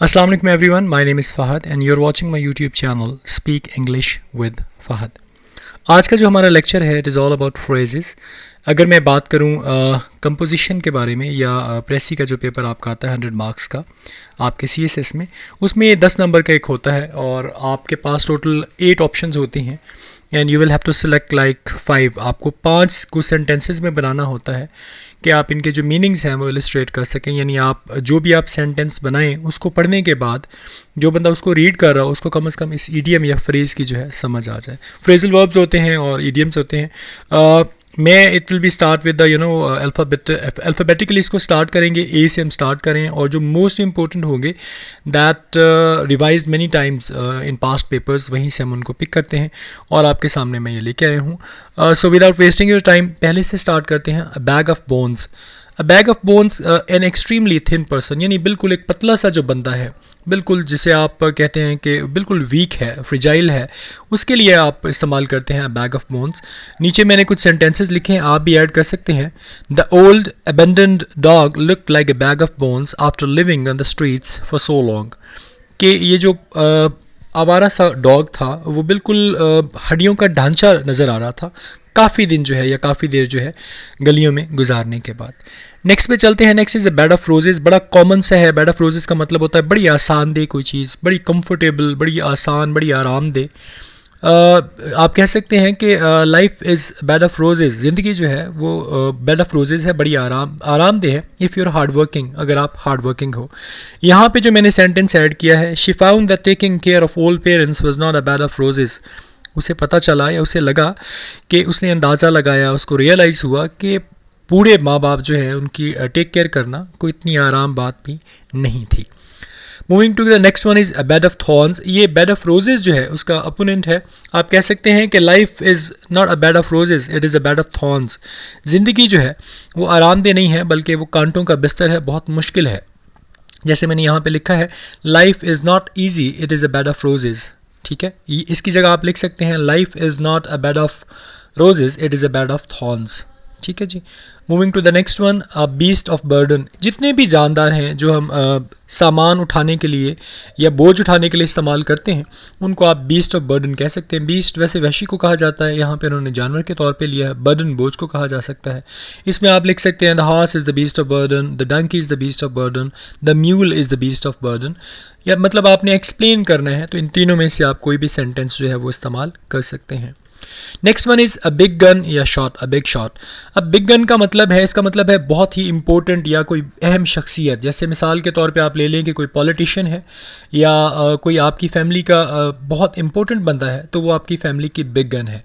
Assalamu alaikum everyone, my name is Fahad and you're watching my YouTube channel Speak English with Fahad. आज का जो हमारा lecture है it is all about phrases. अगर मैं बात करूं कंपोजिशन के बारे में या प्रेसी का जो पेपर आपका आता है 100 मार्क्स का आपके CSS में, उसमें 10 नंबर का एक होता है और आपके पास टोटल 8 ऑप्शंस होती हैं and you will have to select like 5। आपको 5 को सेंटेंसेस में बनाना होता है कि आप इनके जो मीनिंग्स हैं वो इलस्ट्रेट कर सकें। यानी आप जो भी आप सेंटेंस बनाएं उसको पढ़ने के बाद जो बंदा उसको रीड कर रहा हो उसको कम से कम इस ईडियम या फ्रेज़ की जो है समझ आ जाए। फ्रेजल वर्ब्स होते हैं और ईडियम्स होते हैं। मैं it will be start with the alphabetically इसको स्टार्ट करेंगे, ए से हम स्टार्ट करें और जो मोस्ट इंपॉर्टेंट होंगे that revise many times in past papers वहीं से हम उनको पिक करते हैं और आपके सामने मैं ये लेके आया हूँ। So without wasting your time पहले से स्टार्ट करते हैं। अ bag of bones. A bag of bones an extremely thin person, यानी बिल्कुल एक पतला सा जो बंदा है, बिल्कुल जिसे आप कहते हैं कि बिल्कुल वीक है, फ्रिजाइल है, उसके लिए आप इस्तेमाल करते हैं बैग ऑफ बोन्स। नीचे मैंने कुछ सेंटेंसेस लिखे हैं, आप भी ऐड कर सकते हैं। The old abandoned dog look like a bag of bones after living on the streets for so long. कि ये जो आवारा सा डॉग था वो बिल्कुल हड्डियों का ढांचा नज़र आ रहा था काफ़ी दिन जो है या काफ़ी देर जो है गलियों में गुजारने के बाद। नेक्स्ट पे चलते हैं। Next is a bed of roses. बड़ा कॉमन सा है। बेड ऑफ रोजेज़ का मतलब होता है बड़ी आसान दे कोई चीज़, बड़ी कंफर्टेबल, बड़ी आसान, बड़ी आराम दे। आप कह सकते हैं कि life is bed of roses. ज़िंदगी जो है वो बेड ऑफ रोजेज़ है, बड़ी आरामदेह है इफ़ यूर हार्ड वर्किंग, अगर आप हार्ड वर्किंग हो। यहाँ पे जो मैंने सेंटेंस ऐड किया है, she found that taking care of old parents was not a bed of roses. उसे पता चला या उसे लगा कि उसने अंदाज़ा लगाया, उसको रियलाइज़ हुआ कि बूढ़े माँ बाप जो है उनकी टेक केयर करना कोई इतनी आराम बात भी नहीं थी। Moving to the next one is a bed of thorns. ये बेड ऑफ रोजेज़ जो है उसका अपोनेंट है। आप कह सकते हैं कि life is not a bed of roses, it is a bed of thorns. ज़िंदगी जो है वो आरामदेह नहीं है बल्कि वो कांटों का बिस्तर है, बहुत मुश्किल है। जैसे मैंने यहाँ पे लिखा है, life is not easy, it is a bed of roses. ठीक है, इसकी जगह आप लिख सकते हैं, life is not a bed of roses, it is a bed of thorns. ठीक है जी। Moving to the next one, a beast of burden. जितने भी जानदार हैं जो हम सामान उठाने के लिए या बोझ उठाने के लिए इस्तेमाल करते हैं उनको आप बीस्ट ऑफ बर्डन कह सकते हैं। बीस्ट वैसे वहशी को कहा जाता है, यहाँ पे उन्होंने जानवर के तौर पे लिया है। बर्डन बोझ को कहा जा सकता है। इसमें आप लिख सकते हैं, the horse is the beast of burden, the donkey is the beast of burden, the mule is the beast of burden. या मतलब आपने एक्सप्लेन करना है तो इन तीनों में से आप कोई भी सेंटेंस जो है वो इस्तेमाल कर सकते हैं। Next one is a big gun या शॉट, अ बिग शॉट। अब बिग गन का मतलब है, इसका मतलब है बहुत ही इंपॉर्टेंट या कोई अहम शख्सियत। जैसे मिसाल के तौर पे आप ले लें कि कोई पॉलिटिशियन है या कोई आपकी फैमिली का बहुत इंपॉर्टेंट बंदा है तो वो आपकी फैमिली की बिग गन है।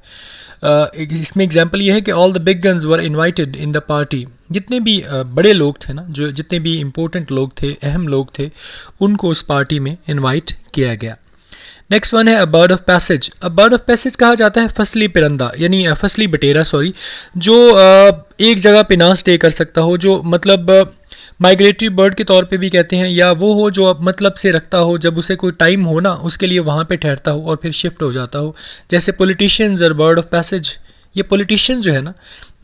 इसमें एग्जांपल ये है कि all the big guns were invited in the party. जितने भी बड़े लोग थे ना, जो जितने भी इंपॉर्टेंट लोग थे, अहम लोग थे, उनको उस पार्टी में इन्वाइट किया गया। नेक्स्ट वन है a bird of passage. A bird of passage कहा जाता है फसली परिंदा, यानी फसली बटेरा सॉरी, जो एक जगह पे ना स्टे कर सकता हो, जो मतलब माइग्रेटरी बर्ड के तौर पे भी कहते हैं, या वो हो जो मतलब से रखता हो, जब उसे कोई टाइम हो ना उसके लिए वहाँ पे ठहरता हो और फिर शिफ्ट हो जाता हो। जैसे पॉलिटिशियंस और बर्ड ऑफ पैसेज। ये पॉलिटिशियन जो है ना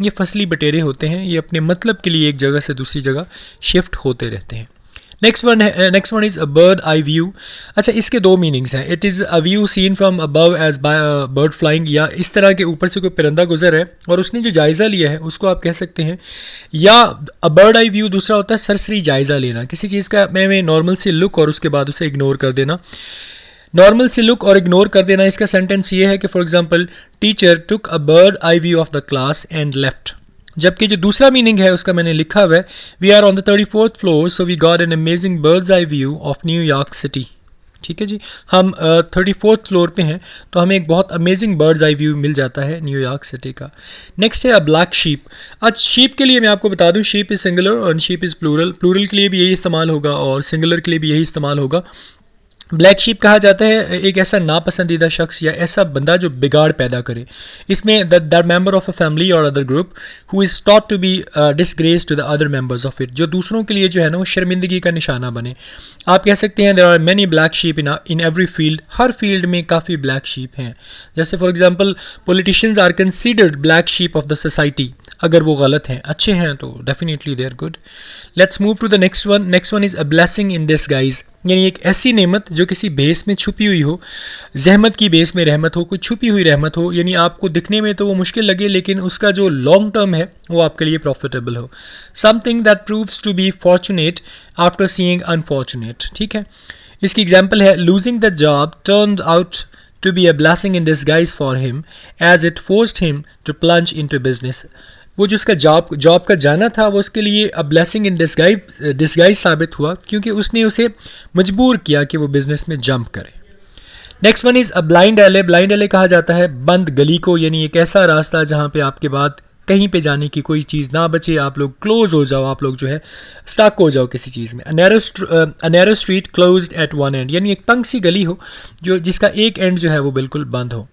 ये फसली बटेरे होते हैं, ये अपने मतलब के लिए एक जगह से दूसरी जगह शिफ्ट होते रहते हैं। Next one is a bird eye view. अच्छा, इसके दो मीनिंग्स हैं। It is a view seen from above as by a bird flying, या इस तरह के ऊपर से कोई परिंदा गुजर है और उसने जो जायज़ा लिया है उसको आप कह सकते हैं। या अ बर्ड आई व्यू दूसरा होता है सरसरी जायज़ा लेना, किसी चीज़ का मैं नॉर्मल सी लुक और उसके बाद उसे इग्नोर कर देना। नॉर्मल सी लुक और इग्नोर कर देना, इसका सेंटेंस ये है कि for example, teacher took a bird eye view of the class and left. जबकि जो दूसरा मीनिंग है उसका मैंने लिखा हुआ है, we are on the 34th floor so we got an amazing bird's eye view of New York city. ठीक है जी, हम 34th फ्लोर पे हैं तो हमें एक बहुत अमेजिंग बर्ड्स आई व्यू मिल जाता है न्यूयॉर्क सिटी का। नेक्स्ट है अ ब्लैक शीप। आज शीप के लिए मैं आपको बता दूं, शीप इज़ सिंगुलर और शीप इज़ प्लूरल। प्लूरल के लिए भी यही इस्तेमाल होगा और सिंगुलर के लिए भी यही इस्तेमाल होगा। ब्लैक शीप कहा जाता है एक ऐसा नापसंदीदा शख्स या ऐसा बंदा जो बिगाड़ पैदा करे। इसमें the member of a family और other group who is taught to be disgrace to the other members of it, जो दूसरों के लिए जो है ना वो शर्मिंदगी का निशाना बने। आप कह सकते हैं there are many black sheep in every field. हर फील्ड में काफ़ी ब्लैक शीप हैं। जैसे for example, politicians are considered black sheep of the society. अगर वो गलत हैं, अच्छे हैं तो definitely they are good. Let's move to the next one. Next one is a blessing in disguise, यानी एक ऐसी नेमत जो किसी बेस में छुपी हुई हो, जहमत की बेस में रहमत हो, कोई छुपी हुई रहमत हो, यानी आपको दिखने में तो वो मुश्किल लगे लेकिन उसका जो लॉन्ग टर्म है वो आपके लिए प्रॉफिटेबल हो. Something that proves to be fortunate after seeing unfortunate. ठीक है, इसकी एग्जाम्पल है losing the job turned out to be a blessing in disguise for him as it forced him to plunge into business. वो जो उसका job का जाना था वो उसके लिए a blessing in disguise साबित हुआ क्योंकि उसने उसे मजबूर किया कि वो बिजनेस में जंप करे. Next one is a blind एले. ब्लाइंड एले कहा जाता है बंद गली को, यानी एक ऐसा रास्ता जहाँ पे आपके बाद कहीं पे जाने की कोई चीज़ ना बचे, आप लोग क्लोज हो जाओ, आप लोग जो है स्टक हो जाओ किसी चीज़ में. A narrow street closed eight one and, यानी एक तंग सी गली हो जो जिसका एक एंड जो है वो बिल्कुल बंद हो.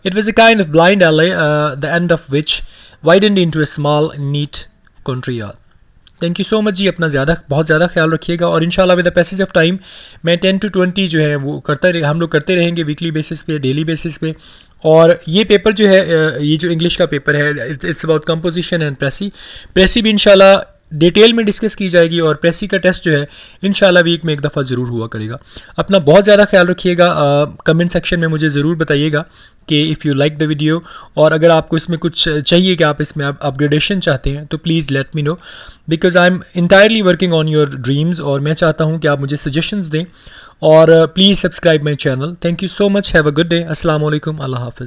It was a kind of blind alley the end of which widened into a small neat country yard. Thank you so much जी, अपना बहुत ज़्यादा ख्याल रखिएगा और इंशाल्लाह with the passage of time मैं 10 to 20 जो है वो हम लोग करते रहेंगे वीकली बेसिस पे, डेली बेसिस पे. और ये पेपर जो है, ये जो इंग्लिश का पेपर है, इट्स अबाउट कंपोजिशन एंड प्रेसी भी इंशाल्लाह डिटेल में डिस्कस की जाएगी और प्रेसी का टेस्ट जो है इंशाल्लाह वीक में एक दफ़ा ज़रूर हुआ करेगा. अपना बहुत ज़्यादा ख्याल रखिएगा. कमेंट सेक्शन में मुझे ज़रूर बताइएगा कि if you like the video, और अगर आपको इसमें कुछ चाहिए कि आप इसमें अपग्रेडेशन चाहते हैं तो please let me know, because I am entirely working on your dreams और मैं चाहता हूँ कि आप मुझे सजेशंस दें. और please subscribe my channel. Thank you so much. Have a good day. अस्सलाम वालेकुम. अल्लाह हाफ़िज़.